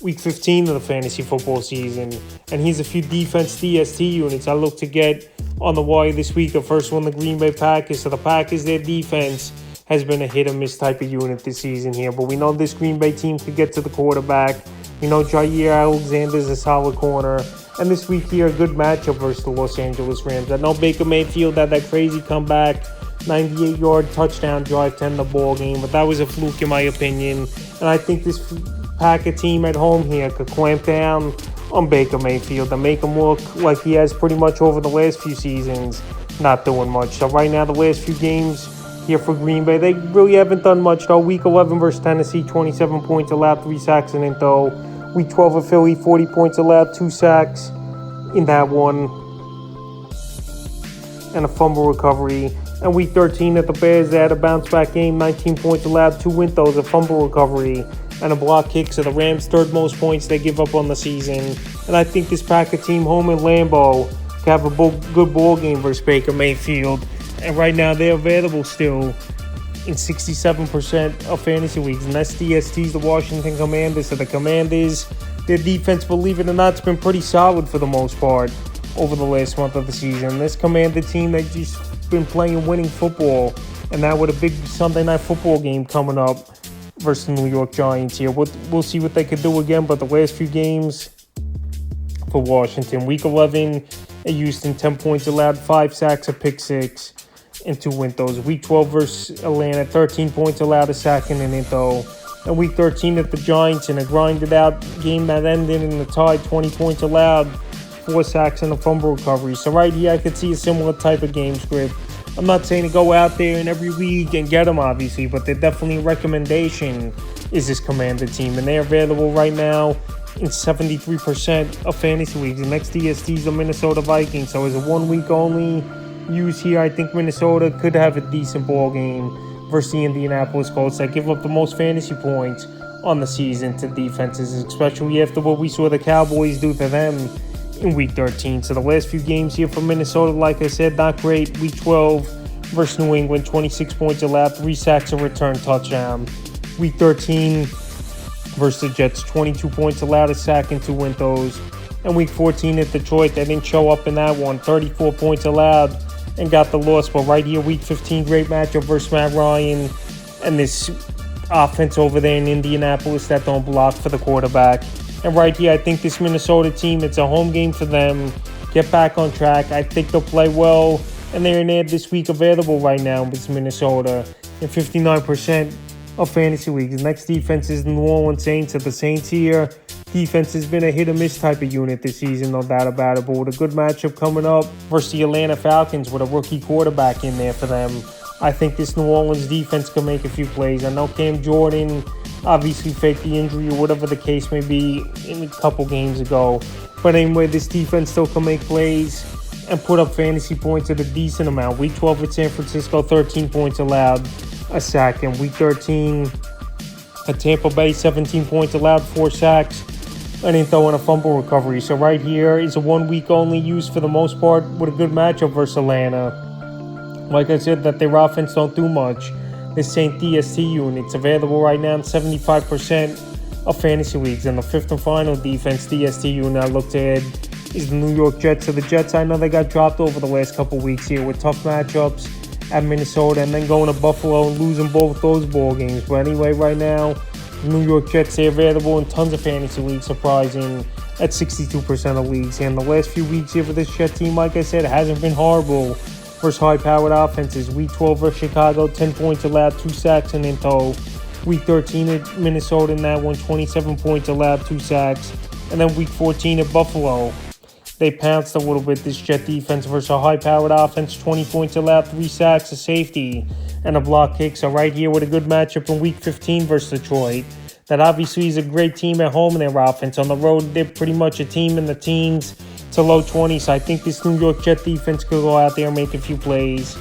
Week 15 of the fantasy football season. And here's a few defense DST units I look to get on the wire this week. The first one, the Green Bay Packers. So the Packers, their defense has been a hit-or-miss type of unit this season here. But we know this Green Bay team could get to the quarterback. We know Jair Alexander's a solid corner. And this week here, a good matchup versus the Los Angeles Rams. I know Baker Mayfield had that crazy comeback, 98-yard touchdown drive to end the ball game, but that was a fluke in my opinion. And I think this Packer team at home here could clamp down on Baker Mayfield and make him look like he has pretty much over the last few seasons, not doing much. So right now, the last few games here for Green Bay, they really haven't done much though. Week 11 versus Tennessee, 27 points allowed, 3 sacks in it though. Week 12 of Philly, 40 points allowed, 2 sacks in that one, and a fumble recovery. And week 13 at the Bears, they had a bounce-back game, 19 points allowed, 2 win throws, a fumble recovery, and a block kick. So the Rams' third most points they give up on the season. And I think this Packer team home in Lambeau can have a good ball game versus Baker Mayfield. And right now, they're available still in 67% of fantasy leagues. And that's DST's, the Washington Commanders. So the Commanders, their defense, believe it or not, has been pretty solid for the most part over the last month of the season. This Commander team, they've just been playing winning football. And now with a big Sunday night football game coming up versus the New York Giants here, we'll see what they could do again. But the last few games for Washington, Week 11 at Houston, 10 points allowed, 5 sacks, a pick 6. And 2 win throws. Week 12 versus Atlanta, 13 points allowed, a sack and an in though. And week 13 at the Giants in a grinded out game that ended in a tie, 20 points allowed, 4 sacks and a fumble recovery. So right here I could see a similar type of game script. I'm not saying to go out there in every league and get them obviously, but they're definitely a recommendation is this Commander team. And they're available right now in 73% of fantasy leagues. The next DST is the Minnesota Vikings. So as a 1 week only use here, I think Minnesota could have a decent ball game versus the Indianapolis Colts that give up the most fantasy points on the season to defenses, especially after what we saw the Cowboys do to them in Week 13. So the last few games here for Minnesota, like I said, not great. Week 12 versus New England, 26 points allowed, 3 sacks, a return touchdown. Week 13 versus the Jets, 22 points allowed, a sack, and 2 win throws. And Week 14 at Detroit, they didn't show up in that one, 34 points allowed, and got the loss. But right here, Week 15, great matchup versus Matt Ryan and this offense over there in Indianapolis that don't block for the quarterback. And right here, I think this Minnesota team, it's a home game for them. Get back on track. I think they'll play well. And they're in there this week available right now. It's Minnesota in 59% of fantasy leagues. The next defense is the New Orleans Saints. At the Saints here, defense has been a hit-or-miss type of unit this season, no doubt about it. But with a good matchup coming up versus the Atlanta Falcons with a rookie quarterback in there for them, I think this New Orleans defense can make a few plays. I know Cam Jordan obviously faked the injury or whatever the case may be in a couple games ago. But anyway, this defense still can make plays and put up fantasy points at a decent amount. Week 12 at San Francisco, 13 points allowed, a sack. And Week 13 at Tampa Bay, 17 points allowed, 4 sacks, and then throwing a fumble recovery. So right here is a 1 week only use for the most part with a good matchup versus Atlanta. Like I said, that their offense don't do much. This Saint DST unit, it's available right now in 75% of fantasy leagues. And the fifth and final defense DST unit I looked at is the New York Jets. So the Jets, I know they got dropped over the last couple weeks here with tough matchups at Minnesota and then going to Buffalo and losing both those ball games. But anyway, right now, the New York Jets, they're available in tons of fantasy leagues, surprising at 62% of leagues. And the last few weeks here for this Jet team, like I said, it hasn't been horrible versus high-powered offenses. Week 12 versus Chicago, 10 points allowed, 2 sacks and in tow. Week 13 at Minnesota in that one, 27 points allowed, 2 sacks. And then Week 14 at Buffalo, they pounced a little bit, this Jet defense versus a high-powered offense, 20 points allowed, 3 sacks, a safety, and a block kick. So right here with a good matchup in Week 15 versus Detroit. That obviously is a great team at home in their offense. On the road, they're pretty much a team in the teens to low 20s. So I think this New York Jet defense could go out there and make a few plays.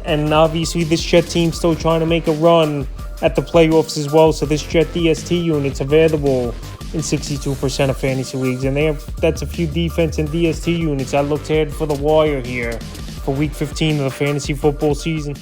And obviously this Jet team's still trying to make a run at the playoffs as well. So this Jet DST unit's available in 62% of fantasy leagues. And that's a few defense and DST units I looked at for the wire here for Week 15 of the fantasy football season.